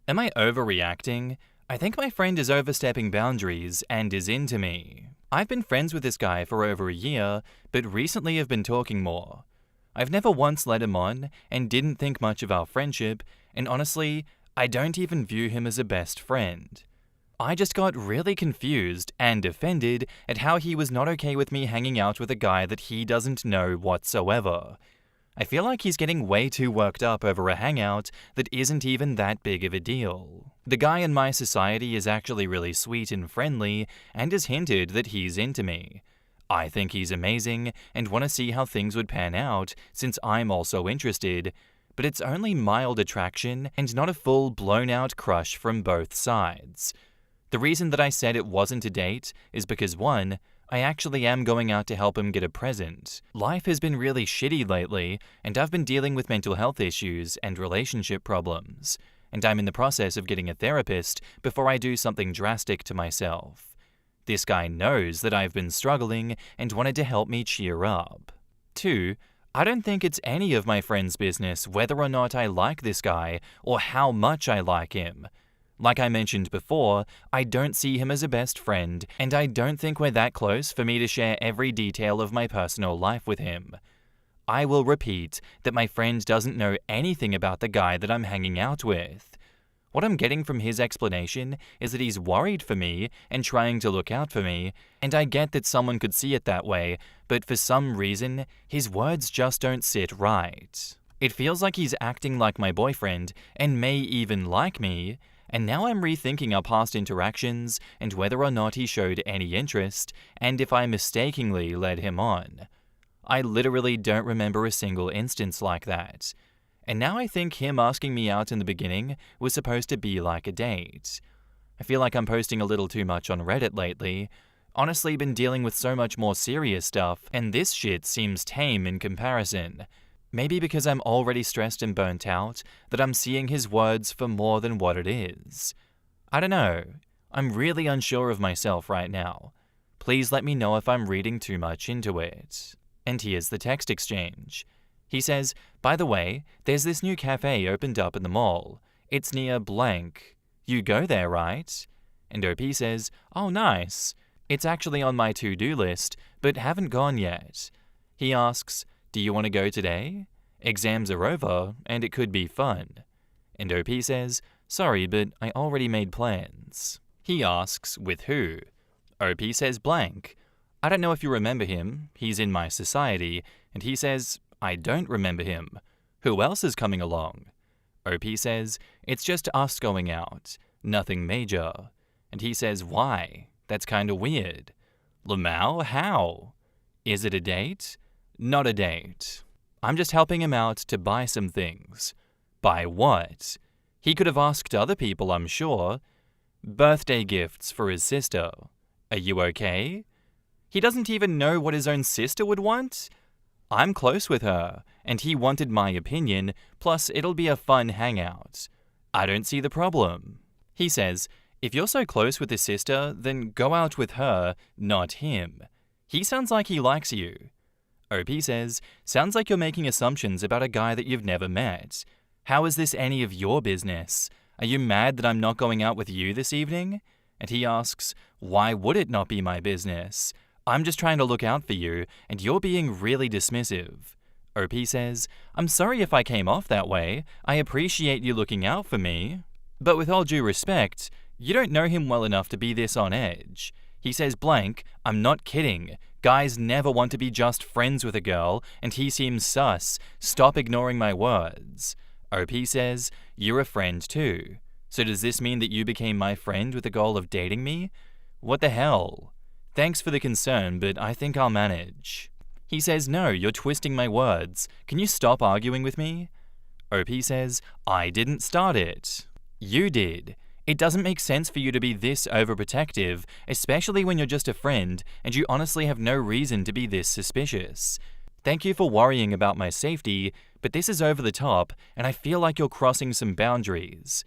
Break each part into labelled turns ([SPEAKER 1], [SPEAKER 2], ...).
[SPEAKER 1] Am I overreacting? I think my friend is overstepping boundaries and is into me. I've been friends with this guy for over a year, but recently have been talking more. I've never once led him on and didn't think much of our friendship, and honestly, I don't even view him as a best friend. I just got really confused and offended at how he was not okay with me hanging out with a guy that he doesn't know whatsoever. I feel like he's getting way too worked up over a hangout that isn't even that big of a deal. The guy in my society is actually really sweet and friendly and has hinted that he's into me. I think he's amazing and want to see how things would pan out since I'm also interested, but it's only mild attraction and not a full blown-out crush from both sides. The reason that I said it wasn't a date is because 1, I actually am going out to help him get a present. Life has been really shitty lately, and I've been dealing with mental health issues and relationship problems, and I'm in the process of getting a therapist before I do something drastic to myself. This guy knows that I've been struggling and wanted to help me cheer up. 2, I don't think it's any of my friends' business whether or not I like this guy or how much I like him. Like I mentioned before, I don't see him as a best friend, and I don't think we're that close for me to share every detail of my personal life with him. I will repeat that my friend doesn't know anything about the guy that I'm hanging out with. What I'm getting from his explanation is that he's worried for me and trying to look out for me, and I get that someone could see it that way, but for some reason, his words just don't sit right. It feels like he's acting like my boyfriend and may even like me, and now I'm rethinking our past interactions and whether or not he showed any interest, and if I mistakenly led him on. I literally don't remember a single instance like that. And now I think him asking me out in the beginning was supposed to be like a date. I feel like I'm posting a little too much on Reddit lately. Honestly, been dealing with so much more serious stuff, and this shit seems tame in comparison. Maybe because I'm already stressed and burnt out, that I'm seeing his words for more than what it is. I don't know. I'm really unsure of myself right now. Please let me know if I'm reading too much into it. And here's the text exchange. He says, by the way, there's this new cafe opened up in the mall. It's near blank. You go there, right? And OP says, oh nice. It's actually on my to-do list, but haven't gone yet. He asks, do you want to go today? Exams are over, and it could be fun. And OP says, sorry, but I already made plans. He asks, with who? OP says blank. I don't know if you remember him, he's in my society, and he says, I don't remember him. Who else is coming along? OP says, it's just us going out, nothing major. And he says, why? That's kinda weird. Lamau, how? Is it a date? Not a date. I'm just helping him out to buy some things. Buy what? He could have asked other people, I'm sure. Birthday gifts for his sister. Are you okay? He doesn't even know what his own sister would want? I'm close with her, and he wanted my opinion, plus it'll be a fun hangout. I don't see the problem. He says, if you're so close with his sister, then go out with her, not him. He sounds like he likes you. OP says, sounds like you're making assumptions about a guy that you've never met. How is this any of your business? Are you mad that I'm not going out with you this evening? And he asks, why would it not be my business? I'm just trying to look out for you, and you're being really dismissive. OP says, I'm sorry if I came off that way. I appreciate you looking out for me. But with all due respect, you don't know him well enough to be this on edge. He says blank, I'm not kidding. Guys never want to be just friends with a girl, and he seems sus. Stop ignoring my words. OP says, you're a friend too. So does this mean that you became my friend with the goal of dating me? What the hell? Thanks for the concern, but I think I'll manage. He says, no, you're twisting my words. Can you stop arguing with me? OP says, I didn't start it. You did. It doesn't make sense for you to be this overprotective, especially when you're just a friend and you honestly have no reason to be this suspicious. Thank you for worrying about my safety, but this is over the top and I feel like you're crossing some boundaries.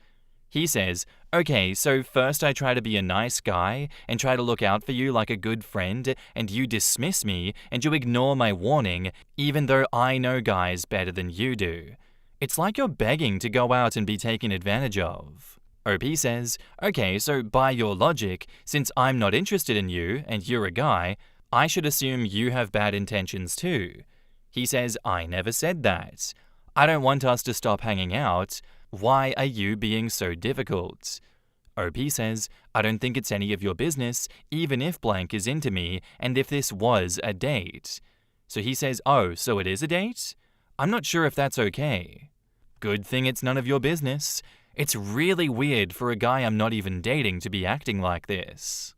[SPEAKER 1] He says, okay, so first I try to be a nice guy and try to look out for you like a good friend, and you dismiss me and you ignore my warning, even though I know guys better than you do. It's like you're begging to go out and be taken advantage of. OP says, okay, so by your logic, since I'm not interested in you and you're a guy, I should assume you have bad intentions too. He says, I never said that. I don't want us to stop hanging out. Why are you being so difficult? OP says, I don't think it's any of your business, even if blank is into me and if this was a date. So he says, oh, so it is a date? I'm not sure if that's okay. Good thing it's none of your business. It's really weird for a guy I'm not even dating to be acting like this.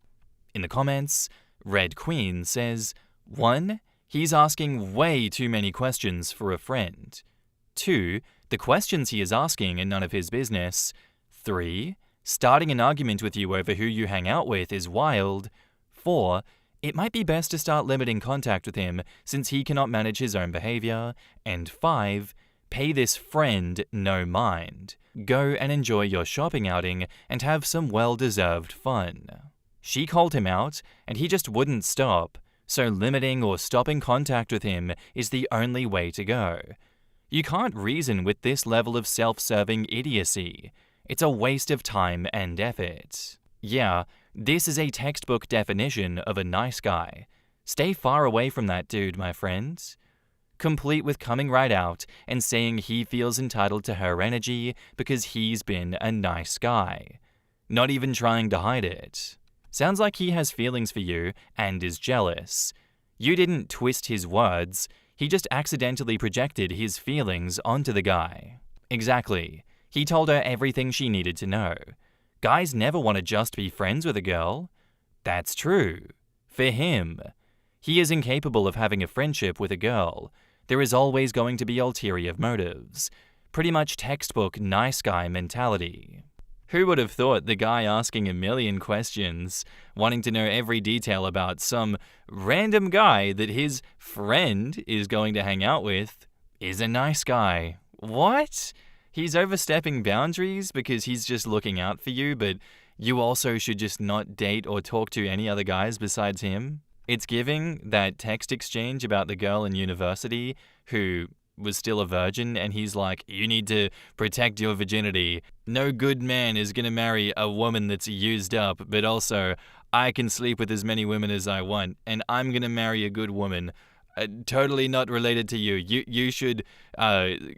[SPEAKER 1] In the comments, Red Queen says, 1. He's asking way too many questions for a friend. 2. The questions he is asking are none of his business. 3. Starting an argument with you over who you hang out with is wild. 4. It might be best to start limiting contact with him since he cannot manage his own behavior. And 5. Pay this friend no mind. Go and enjoy your shopping outing and have some well-deserved fun. She called him out, and he just wouldn't stop, so limiting or stopping contact with him is the only way to go. You can't reason with this level of self-serving idiocy. It's a waste of time and effort. Yeah, this is a textbook definition of a nice guy. Stay far away from that dude, my friends. Complete with coming right out and saying he feels entitled to her energy because he's been a nice guy. Not even trying to hide it. Sounds like he has feelings for you and is jealous. You didn't twist his words, he just accidentally projected his feelings onto the guy. Exactly. He told her everything she needed to know. Guys never want to just be friends with a girl. That's true. For him. He is incapable of having a friendship with a girl. There is always going to be ulterior motives. Pretty much textbook nice guy mentality. Who would have thought the guy asking a million questions, wanting to know every detail about some random guy that his friend is going to hang out with, is a nice guy? What? He's overstepping boundaries because he's just looking out for you, but you also should just not date or talk to any other guys besides him? It's giving that text exchange about the girl in university who was still a virgin, and he's like, you need to protect your virginity. No good man is going to marry a woman that's used up, but also, I can sleep with as many women as I want, and I'm going to marry a good woman. Totally not related to you. You should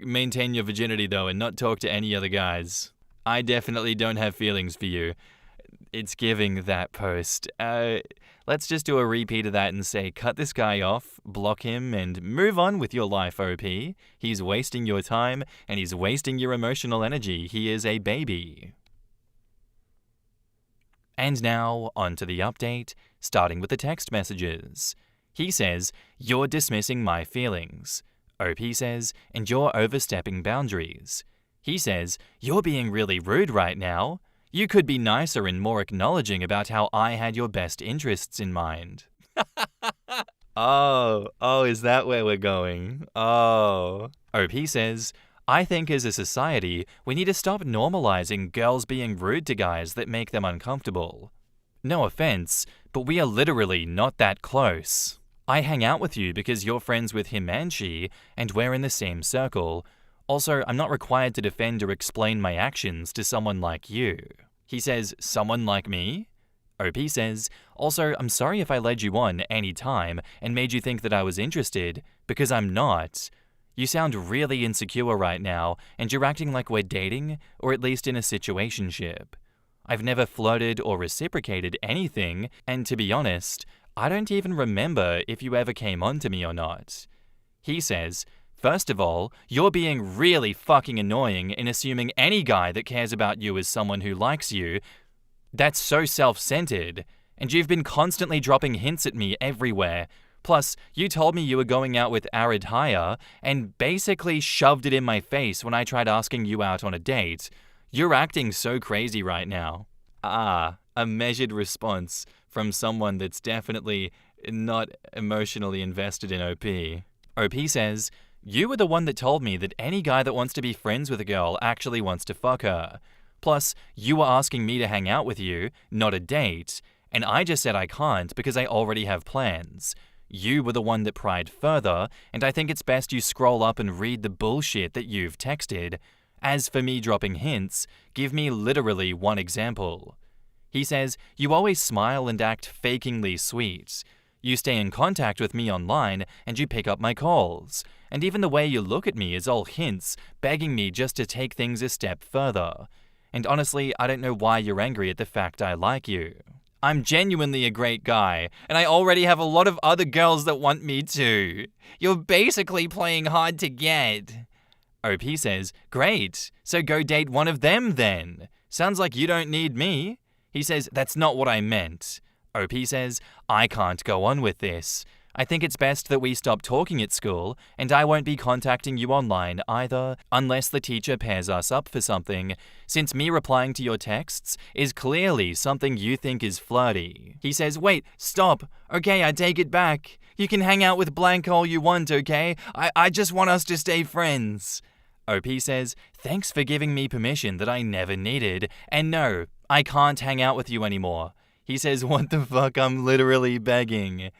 [SPEAKER 1] maintain your virginity, though, and not talk to any other guys. I definitely don't have feelings for you. It's giving that post. Let's just do a repeat of that and say, cut this guy off, block him, and move on with your life, OP. He's wasting your time, and he's wasting your emotional energy. He is a baby. And now, on to the update, starting with the text messages. He says, you're dismissing my feelings. OP says, and you're overstepping boundaries. He says, you're being really rude right now. You could be nicer and more acknowledging about how I had your best interests in mind. Oh, is that where we're going? Oh. OP says, I think as a society, we need to stop normalizing girls being rude to guys that make them uncomfortable. No offense, but we are literally not that close. I hang out with you because you're friends with him and she, and we're in the same circle. Also, I'm not required to defend or explain my actions to someone like you. He says, someone like me? OP says, also, I'm sorry if I led you on any time and made you think that I was interested, because I'm not. You sound really insecure right now, and you're acting like we're dating, or at least in a situationship. I've never flirted or reciprocated anything, and to be honest, I don't even remember if you ever came on to me or not. He says, first of all, you're being really fucking annoying in assuming any guy that cares about you is someone who likes you. That's so self-centered, and you've been constantly dropping hints at me everywhere. Plus, you told me you were going out with Arid Haya and basically shoved it in my face when I tried asking you out on a date. You're acting so crazy right now. A measured response from someone that's definitely not emotionally invested in OP. OP says, you were the one that told me that any guy that wants to be friends with a girl actually wants to fuck her. Plus, you were asking me to hang out with you, not a date, and I just said I can't because I already have plans. You were the one that pried further, and I think it's best you scroll up and read the bullshit that you've texted. As for me dropping hints, give me literally one example. He says, you always smile and act fakingly sweet. You stay in contact with me online and you pick up my calls. And even the way you look at me is all hints, begging me just to take things a step further. And honestly, I don't know why you're angry at the fact I like you. I'm genuinely a great guy, and I already have a lot of other girls that want me too. You're basically playing hard to get. OP says, great, so go date one of them then. Sounds like you don't need me. He says, that's not what I meant. OP says, I can't go on with this. I think it's best that we stop talking at school, and I won't be contacting you online either, unless the teacher pairs us up for something, since me replying to your texts is clearly something you think is flirty. He says, wait, stop. Okay, I take it back. You can hang out with blank all you want, okay? I just want us to stay friends. OP says, thanks for giving me permission that I never needed, and no, I can't hang out with you anymore. He says, what the fuck, I'm literally begging.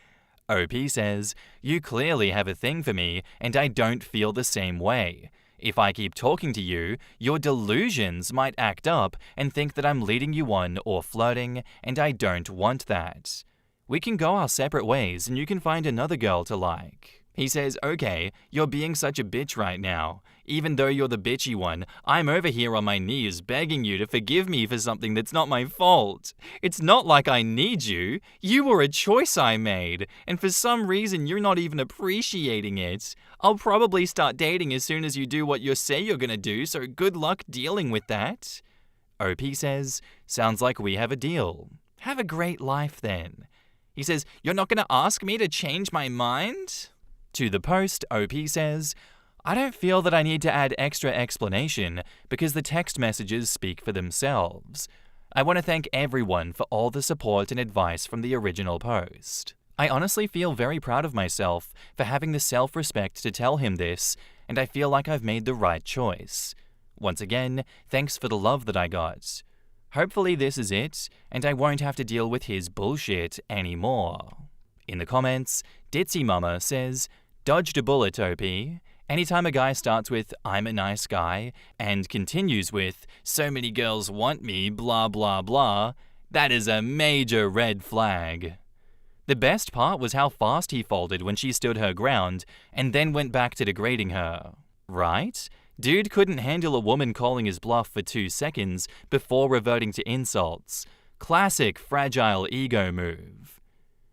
[SPEAKER 1] OP says, you clearly have a thing for me, and I don't feel the same way. If I keep talking to you, your delusions might act up and think that I'm leading you on or flirting, and I don't want that. We can go our separate ways and you can find another girl to like. He says, okay, you're being such a bitch right now. Even though you're the bitchy one, I'm over here on my knees begging you to forgive me for something that's not my fault. It's not like I need you. You were a choice I made, and for some reason you're not even appreciating it. I'll probably start dating as soon as you do what you say you're gonna do, so good luck dealing with that. OP says, sounds like we have a deal. Have a great life then. He says, you're not gonna ask me to change my mind? To the post, OP says, I don't feel that I need to add extra explanation because the text messages speak for themselves. I want to thank everyone for all the support and advice from the original post. I honestly feel very proud of myself for having the self-respect to tell him this, and I feel like I've made the right choice. Once again, thanks for the love that I got. Hopefully this is it, and I won't have to deal with his bullshit anymore. In the comments, Ditzy Mama says, dodged a bullet, OP. Anytime a guy starts with, I'm a nice guy, and continues with, so many girls want me, blah blah blah, that is a major red flag. The best part was how fast he folded when she stood her ground, and then went back to degrading her. Right? Dude couldn't handle a woman calling his bluff for 2 seconds before reverting to insults. Classic fragile ego move.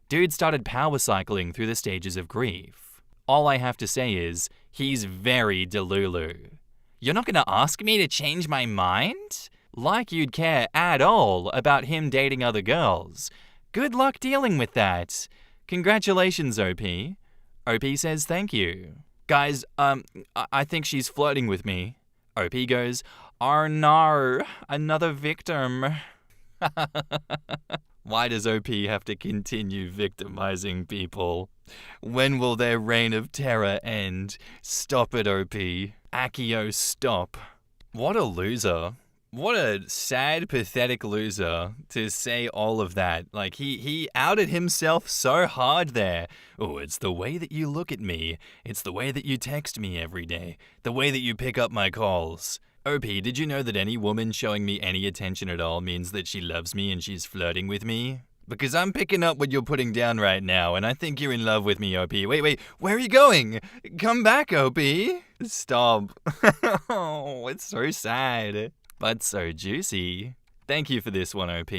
[SPEAKER 1] Dude started power cycling through the stages of grief. All I have to say is, he's very delulu. You're not gonna ask me to change my mind? Like you'd care at all about him dating other girls. Good luck dealing with that. Congratulations, OP. OP says thank you. Guys, I think she's flirting with me. OP goes, oh no, another victim. Why does OP have to continue victimizing people? When will their reign of terror end? Stop it, OP. Akio, stop. What a loser. What a sad, pathetic loser to say all of that. Like, he outed himself so hard there. Oh, it's the way that you look at me. It's the way that you text me every day. The way that you pick up my calls. OP, did you know that any woman showing me any attention at all means that she loves me and she's flirting with me? Because I'm picking up what you're putting down right now, and I think you're in love with me, OP. Wait, where are you going? Come back, OP. Stop. Oh, it's so sad, but so juicy. Thank you for this one, OP.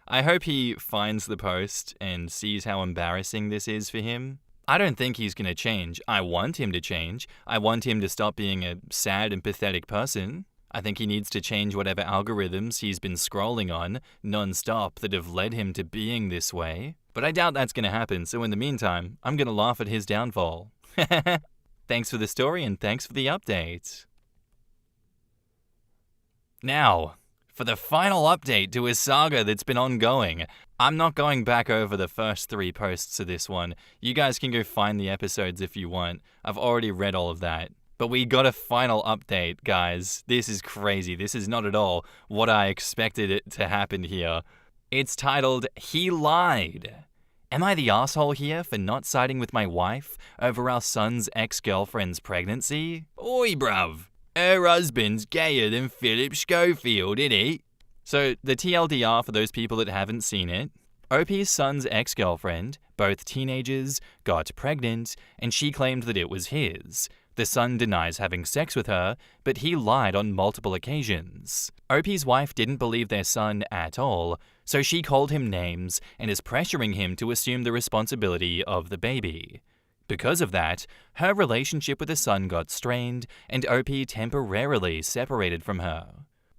[SPEAKER 1] I hope he finds the post and sees how embarrassing this is for him. I don't think he's gonna change. I want him to change. I want him to stop being a sad and pathetic person. I think he needs to change whatever algorithms he's been scrolling on non-stop that have led him to being this way. But I doubt that's gonna happen, so in the meantime, I'm gonna laugh at his downfall. Thanks for the story and thanks for the update. Now, for the final update to a saga that's been ongoing. I'm not going back over the first 3 posts of this one. You guys can go find the episodes if you want. I've already read all of that. But we got a final update, guys. This is crazy. This is not at all what I expected it to happen here. It's titled, He Lied. Am I the asshole here for not siding with my wife over our son's ex-girlfriend's pregnancy? Oi, bruv. Her husband's gayer than Philip Schofield, innit? So the TLDR for those people that haven't seen it, OP's son's ex-girlfriend, both teenagers, got pregnant and she claimed that it was his. The son denies having sex with her, but he lied on multiple occasions. OP's wife didn't believe their son at all, so she called him names and is pressuring him to assume the responsibility of the baby. Because of that, her relationship with the son got strained and OP temporarily separated from her.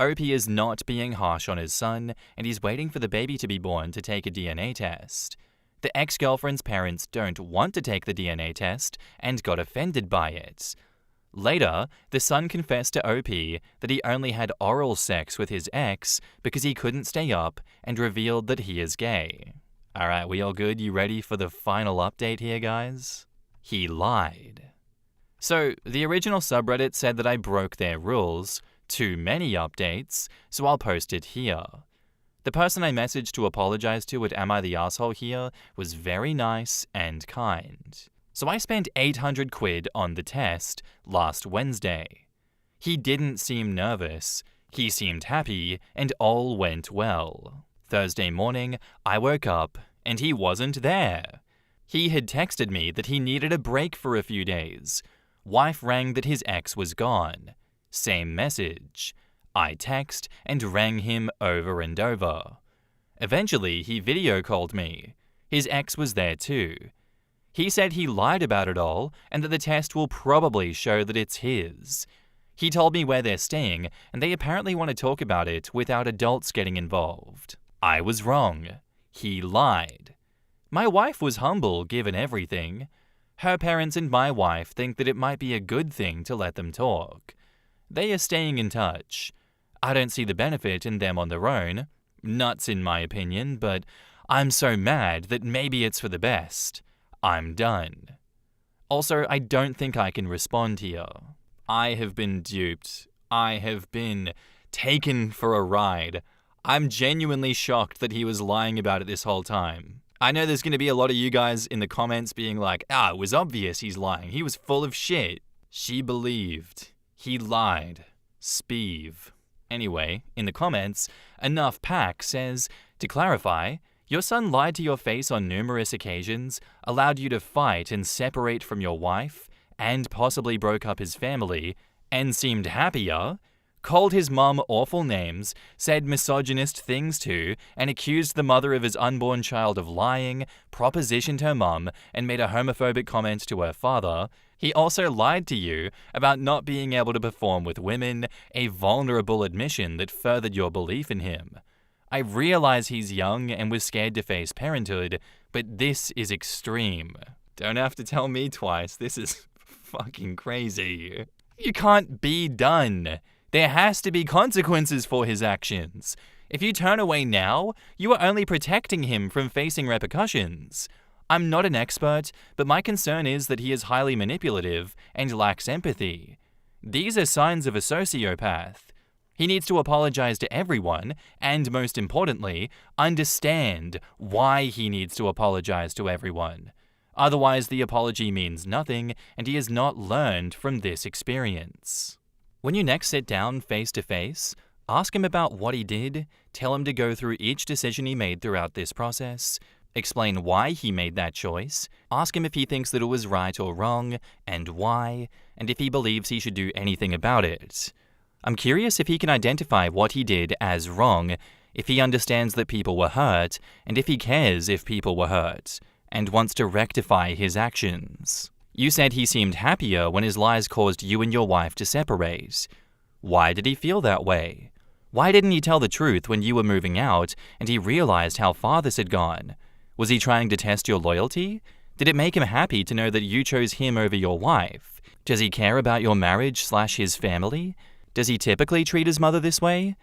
[SPEAKER 1] OP is not being harsh on his son, and he's waiting for the baby to be born to take a DNA test. The ex-girlfriend's parents don't want to take the DNA test and got offended by it. Later, the son confessed to OP that he only had oral sex with his ex because he couldn't stay up and revealed that he is gay. Alright, we all good? You ready for the final update here, guys? He lied. So, the original subreddit said that I broke their rules. Too many updates, so I'll post it here. The person I messaged to apologize to at Am I the Asshole here was very nice and kind. So I spent 800 quid on the test last Wednesday. He didn't seem nervous, he seemed happy, and all went well. Thursday morning, I woke up and he wasn't there. He had texted me that he needed a break for a few days. Wife rang that his ex was gone. Same message. I text and rang him over and over. Eventually, he video called me. His ex was there too. He said he lied about it all and that the test will probably show that it's his. He told me where they're staying and they apparently want to talk about it without adults getting involved. I was wrong. He lied. My wife was humble given everything. Her parents and my wife think that it might be a good thing to let them talk. They are staying in touch. I don't see the benefit in them on their own. Nuts in my opinion, but I'm so mad that maybe it's for the best. I'm done. Also, I don't think I can respond here. I have been duped. I have been taken for a ride. I'm genuinely shocked that he was lying about it this whole time. I know there's going to be a lot of you guys in the comments being like, it was obvious he's lying. He was full of shit. She believed. He lied. Speeve. Anyway, in the comments, Enough Pack says, to clarify, your son lied to your face on numerous occasions, allowed you to fight and separate from your wife, and possibly broke up his family, and seemed happier, called his mum awful names, said misogynist things to, and accused the mother of his unborn child of lying, propositioned her mum, and made a homophobic comment to her father. He also lied to you about not being able to perform with women, a vulnerable admission that furthered your belief in him. I realize he's young and was scared to face parenthood, but this is extreme. Don't have to tell me twice, this is fucking crazy. You can't be done. There has to be consequences for his actions. If you turn away now, you are only protecting him from facing repercussions. I'm not an expert, but my concern is that he is highly manipulative and lacks empathy. These are signs of a sociopath. He needs to apologize to everyone, and most importantly, understand why he needs to apologize to everyone. Otherwise, the apology means nothing, and he has not learned from this experience. When you next sit down face to face, ask him about what he did, tell him to go through each decision he made throughout this process, explain why he made that choice, ask him if he thinks that it was right or wrong, and why, and if he believes he should do anything about it. I'm curious if he can identify what he did as wrong, if he understands that people were hurt, and if he cares if people were hurt, and wants to rectify his actions. You said he seemed happier when his lies caused you and your wife to separate. Why did he feel that way? Why didn't he tell the truth when you were moving out and he realized how far this had gone? Was he trying to test your loyalty? Did it make him happy to know that you chose him over your wife? Does he care about your marriage/his family? Does he typically treat his mother this way?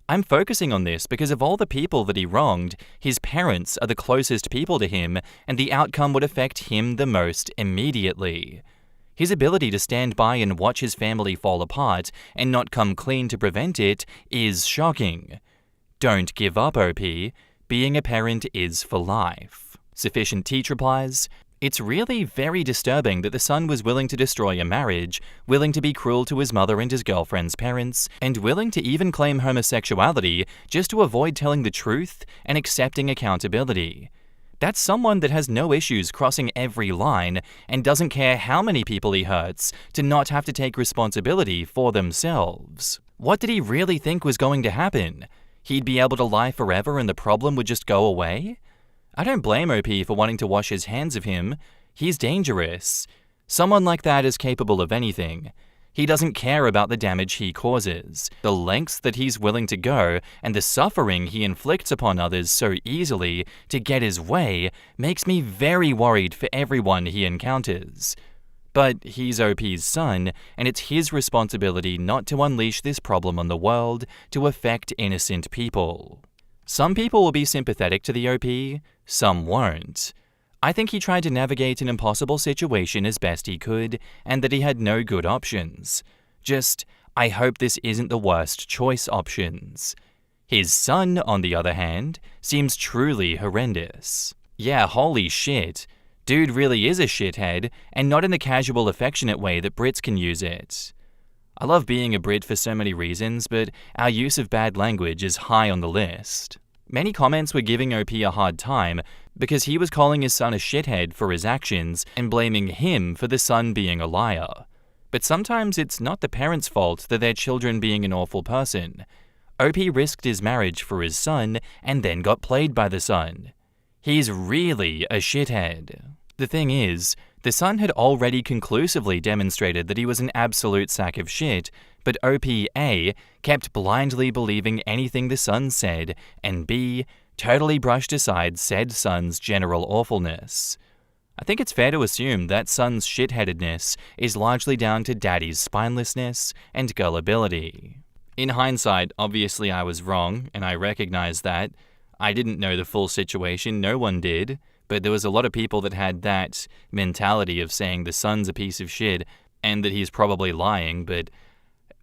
[SPEAKER 1] I'm focusing on this because of all the people that he wronged, his parents are the closest people to him, and the outcome would affect him the most immediately. His ability to stand by and watch his family fall apart and not come clean to prevent it is shocking. Don't give up, OP. Being a parent is for life. Sufficient Teach replies, It's really very disturbing that the son was willing to destroy a marriage, willing to be cruel to his mother and his girlfriend's parents, and willing to even claim homosexuality just to avoid telling the truth and accepting accountability. That's someone that has no issues crossing every line and doesn't care how many people he hurts to not have to take responsibility for themselves. What did he really think was going to happen? He'd be able to lie forever and the problem would just go away? I don't blame OP for wanting to wash his hands of him. He's dangerous. Someone like that is capable of anything. He doesn't care about the damage he causes, the lengths that he's willing to go, and the suffering he inflicts upon others so easily to get his way makes me very worried for everyone he encounters. But he's OP's son, and it's his responsibility not to unleash this problem on the world to affect innocent people. Some people will be sympathetic to the OP, some won't. I think he tried to navigate an impossible situation as best he could, and that he had no good options. Just, I hope this isn't the worst choice options. His son, on the other hand, seems truly horrendous. Yeah, holy shit. Dude really is a shithead, and not in the casual, affectionate way that Brits can use it. I love being a Brit for so many reasons, but our use of bad language is high on the list. Many comments were giving OP a hard time because he was calling his son a shithead for his actions and blaming him for the son being a liar. But sometimes it's not the parents' fault that their children being an awful person. OP risked his marriage for his son and then got played by the son. He's really a shithead. The thing is, the son had already conclusively demonstrated that he was an absolute sack of shit, but OP A kept blindly believing anything the son said, and B totally brushed aside said son's general awfulness. I think it's fair to assume that son's shitheadedness is largely down to daddy's spinelessness and gullibility. In hindsight, obviously I was wrong, and I recognize that. I didn't know the full situation, no one did, but there was a lot of people that had that mentality of saying the son's a piece of shit and that he's probably lying, but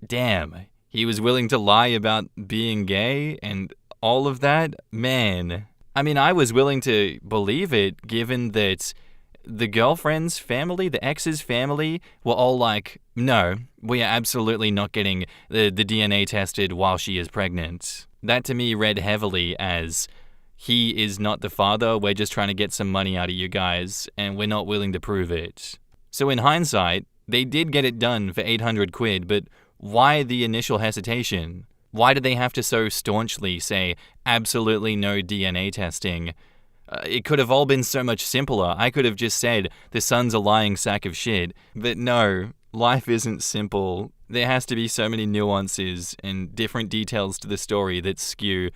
[SPEAKER 1] damn, he was willing to lie about being gay and all of that? Man. I mean, I was willing to believe it given that the girlfriend's family, the ex's family, were all like, no, we are absolutely not getting the DNA tested while she is pregnant. That to me read heavily as, he is not the father, we're just trying to get some money out of you guys, and we're not willing to prove it. So in hindsight, they did get it done for 800 quid, but why the initial hesitation? Why did they have to so staunchly say, absolutely no DNA testing? It could have all been so much simpler. I could have just said, the son's a lying sack of shit. But no, life isn't simple. There has to be so many nuances and different details to the story that skew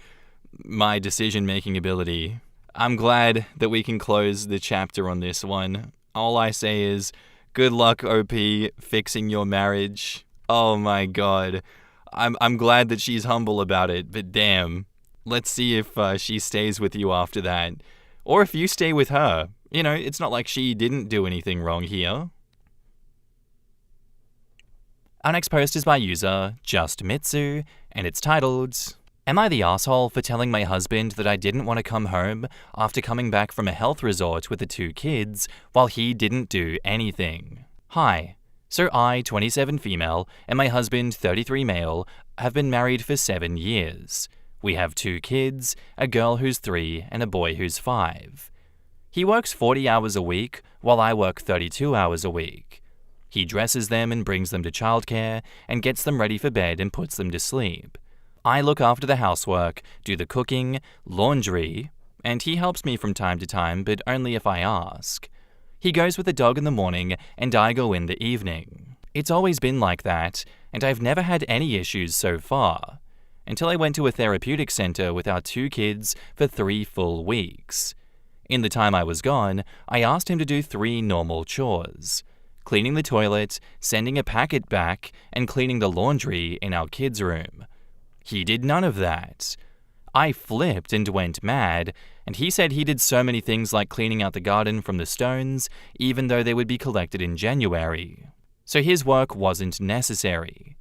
[SPEAKER 1] my decision-making ability. I'm glad that we can close the chapter on this one. All I say is, good luck, OP, fixing your marriage. Oh my god. I'm glad that she's humble about it, but damn. Let's see if she stays with you after that. Or if you stay with her. You know, it's not like she didn't do anything wrong here. Our next post is by user JustMitsu, and it's titled, Am I the asshole for telling my husband that I didn't want to come home after coming back from a health resort with the 2 kids while he didn't do anything? Hi. So I, 27 female, and my husband, 33 male, have been married for 7 years. We have 2 kids, a girl who's 3 and a boy who's 5. He works 40 hours a week, while I work 32 hours a week. He dresses them and brings them to childcare, and gets them ready for bed and puts them to sleep. I look after the housework, do the cooking, laundry, and he helps me from time to time, but only if I ask. He goes with the dog in the morning, and I go in the evening. It's always been like that, and I've never had any issues so far. Until I went to a therapeutic center with our 2 kids for 3 full weeks. In the time I was gone, I asked him to do 3 normal chores. Cleaning the toilet, sending a packet back, and cleaning the laundry in our kids' room. He did none of that. I flipped and went mad, and he said he did so many things like cleaning out the garden from the stones, even though they would be collected in January. So his work wasn't necessary.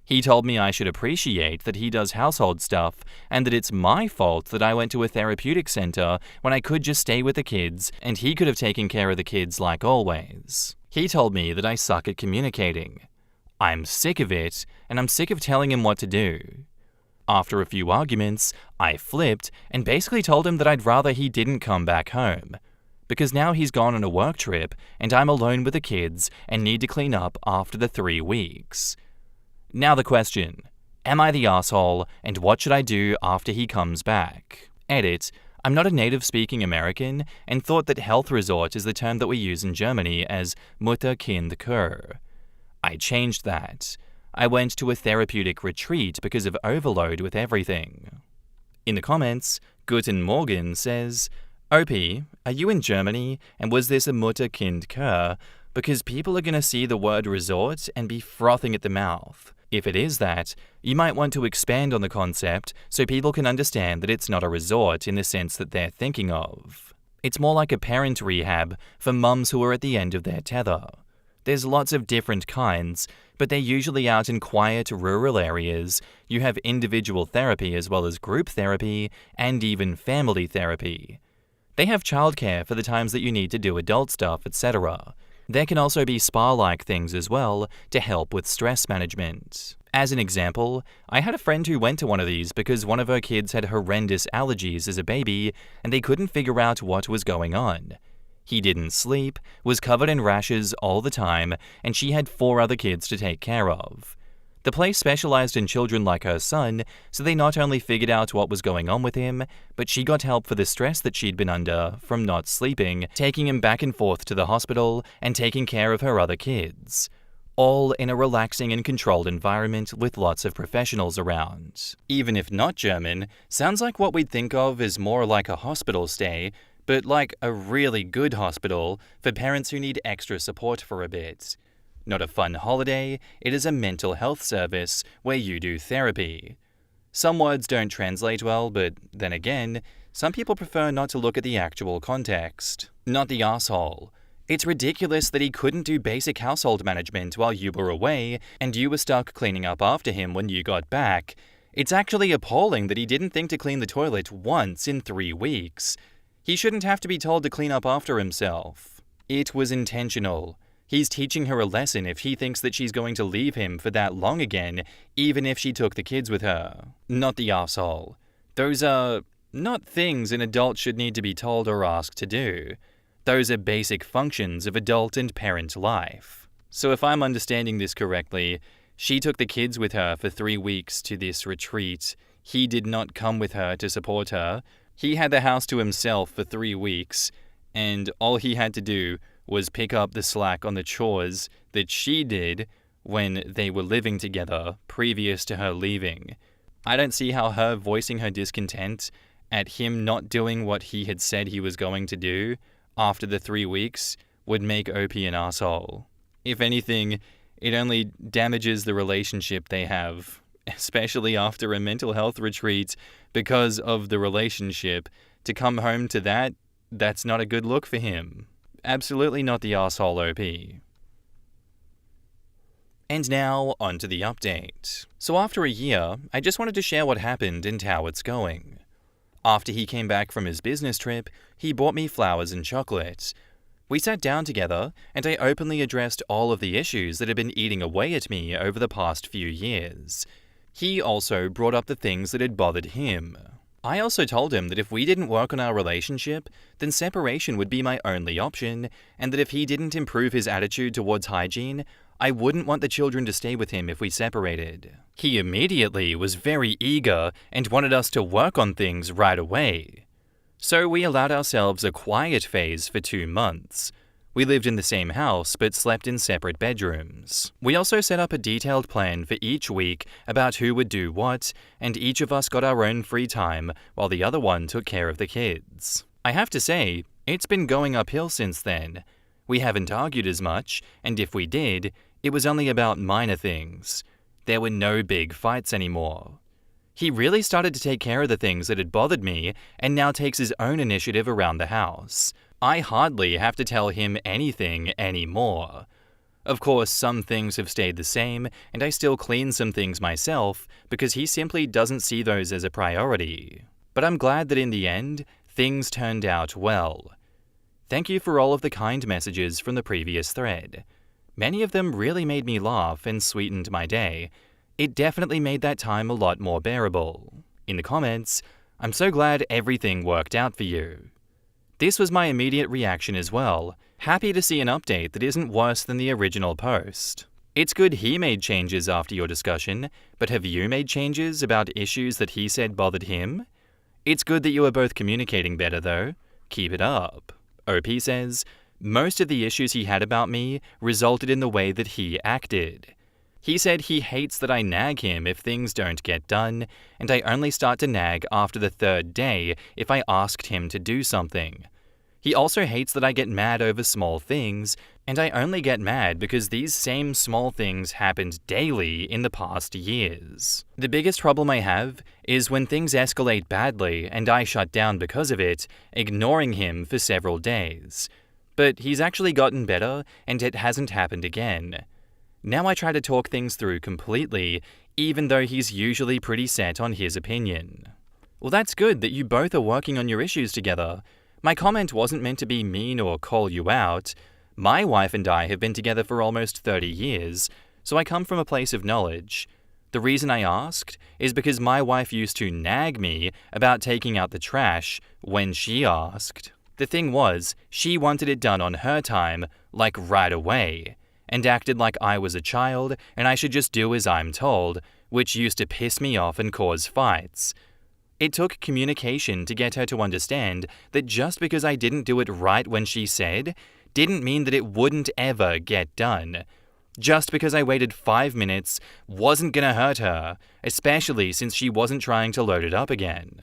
[SPEAKER 1] He told me I should appreciate that he does household stuff and that it's my fault that I went to a therapeutic center when I could just stay with the kids and he could have taken care of the kids like always. He told me that I suck at communicating. I'm sick of it, and I'm sick of telling him what to do. After a few arguments, I flipped and basically told him that I'd rather he didn't come back home, because now he's gone on a work trip and I'm alone with the kids and need to clean up after the 3 weeks. Now the question, am I the asshole and what should I do after he comes back? Edit, I'm not a native-speaking American and thought that health resort is the term that we use in Germany as Mutter-Kind-Kur. I changed that. I went to a therapeutic retreat because of overload with everything. In the comments, Guten Morgen says, OP, are you in Germany and was this a Mutter-Kind-Kur? Because people are going to see the word resort and be frothing at the mouth. If it is that, you might want to expand on the concept so people can understand that it's not a resort in the sense that they're thinking of. It's more like a parent rehab for mums who are at the end of their tether. There's lots of different kinds, but they're usually out in quiet rural areas. You have individual therapy as well as group therapy and even family therapy. They have childcare for the times that you need to do adult stuff, etc. There can also be spa-like things as well to help with stress management. As an example, I had a friend who went to one of these because one of her kids had horrendous allergies as a baby and they couldn't figure out what was going on. He didn't sleep, was covered in rashes all the time, and she had 4 other kids to take care of. The place specialized in children like her son, so they not only figured out what was going on with him, but she got help for the stress that she'd been under from not sleeping, taking him back and forth to the hospital, and taking care of her other kids. All in a relaxing and controlled environment with lots of professionals around. Even if not German, sounds like what we'd think of as more like a hospital stay, but like a really good hospital for parents who need extra support for a bit. Not a fun holiday, it is a mental health service where you do therapy. Some words don't translate well, but then again, some people prefer not to look at the actual context. Not the asshole. It's ridiculous that he couldn't do basic household management while you were away and you were stuck cleaning up after him when you got back. It's actually appalling that he didn't think to clean the toilet once in 3 weeks. He shouldn't have to be told to clean up after himself. It was intentional. He's teaching her a lesson if he thinks that she's going to leave him for that long again, even if she took the kids with her. Not the asshole. Those are not things an adult should need to be told or asked to do. Those are basic functions of adult and parent life. So if I'm understanding this correctly, she took the kids with her for 3 weeks to this retreat. He did not come with her to support her. He had the house to himself for 3 weeks, and all he had to do was pick up the slack on the chores that she did when they were living together previous to her leaving. I don't see how her voicing her discontent at him not doing what he had said he was going to do after the 3 weeks would make Opie an asshole. If anything, it only damages the relationship they have, especially after a mental health retreat because of the relationship. To come home to that, that's not a good look for him. Absolutely not the asshole OP. And now, on to the update. So after a year, I just wanted to share what happened and how it's going. After he came back from his business trip, he bought me flowers and chocolate. We sat down together, and I openly addressed all of the issues that had been eating away at me over the past few years. He also brought up the things that had bothered him. I also told him that if we didn't work on our relationship, then separation would be my only option, and that if he didn't improve his attitude towards hygiene, I wouldn't want the children to stay with him if we separated. He immediately was very eager and wanted us to work on things right away. So we allowed ourselves a quiet phase for 2 months. We lived in the same house but slept in separate bedrooms. We also set up a detailed plan for each week about who would do what, and each of us got our own free time while the other one took care of the kids. I have to say, it's been going uphill since then. We haven't argued as much, and if we did, it was only about minor things. There were no big fights anymore. He really started to take care of the things that had bothered me and now takes his own initiative around the house. I hardly have to tell him anything anymore. Of course, some things have stayed the same, and I still clean some things myself because he simply doesn't see those as a priority. But I'm glad that in the end, things turned out well. Thank you for all of the kind messages from the previous thread. Many of them really made me laugh and sweetened my day. It definitely made that time a lot more bearable. In the comments, I'm so glad everything worked out for you. This was my immediate reaction as well. Happy to see an update that isn't worse than the original post. It's good he made changes after your discussion, but have you made changes about issues that he said bothered him? It's good that you are both communicating better though. Keep it up. OP says, most of the issues he had about me resulted in the way that he acted. He said he hates that I nag him if things don't get done, and I only start to nag after the third day if I asked him to do something. He also hates that I get mad over small things, and I only get mad because these same small things happened daily in the past years. The biggest problem I have is when things escalate badly and I shut down because of it, ignoring him for several days. But he's actually gotten better, and it hasn't happened again. Now I try to talk things through completely, even though he's usually pretty set on his opinion. Well, that's good that you both are working on your issues together. My comment wasn't meant to be mean or call you out. My wife and I have been together for almost 30 years, so I come from a place of knowledge. The reason I asked is because my wife used to nag me about taking out the trash when she asked. The thing was, she wanted it done on her time, like right away, and acted like I was a child and I should just do as I'm told, which used to piss me off and cause fights. It took communication to get her to understand that just because I didn't do it right when she said, didn't mean that it wouldn't ever get done. Just because I waited 5 minutes wasn't gonna hurt her, especially since she wasn't trying to load it up again.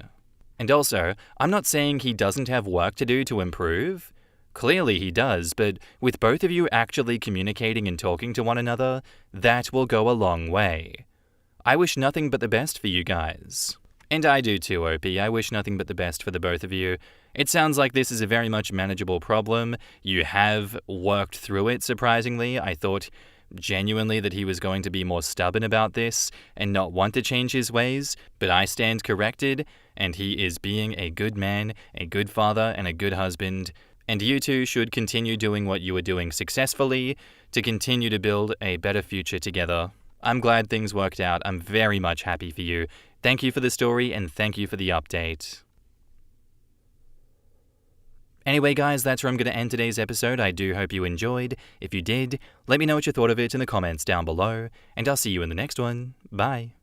[SPEAKER 1] And also, I'm not saying he doesn't have work to do to improve. Clearly he does, but with both of you actually communicating and talking to one another, that will go a long way. I wish nothing but the best for you guys. And I do too, OP. I wish nothing but the best for the both of you. It sounds like this is a very much manageable problem. You have worked through it, surprisingly. I thought genuinely that he was going to be more stubborn about this and not want to change his ways, but I stand corrected, and he is being a good man, a good father, and a good husband. And you two should continue doing what you are doing successfully to continue to build a better future together. I'm glad things worked out. I'm very much happy for you. Thank you for the story, and thank you for the update. Anyway, guys, that's where I'm going to end today's episode. I do hope you enjoyed. If you did, let me know what you thought of it in the comments down below, and I'll see you in the next one. Bye.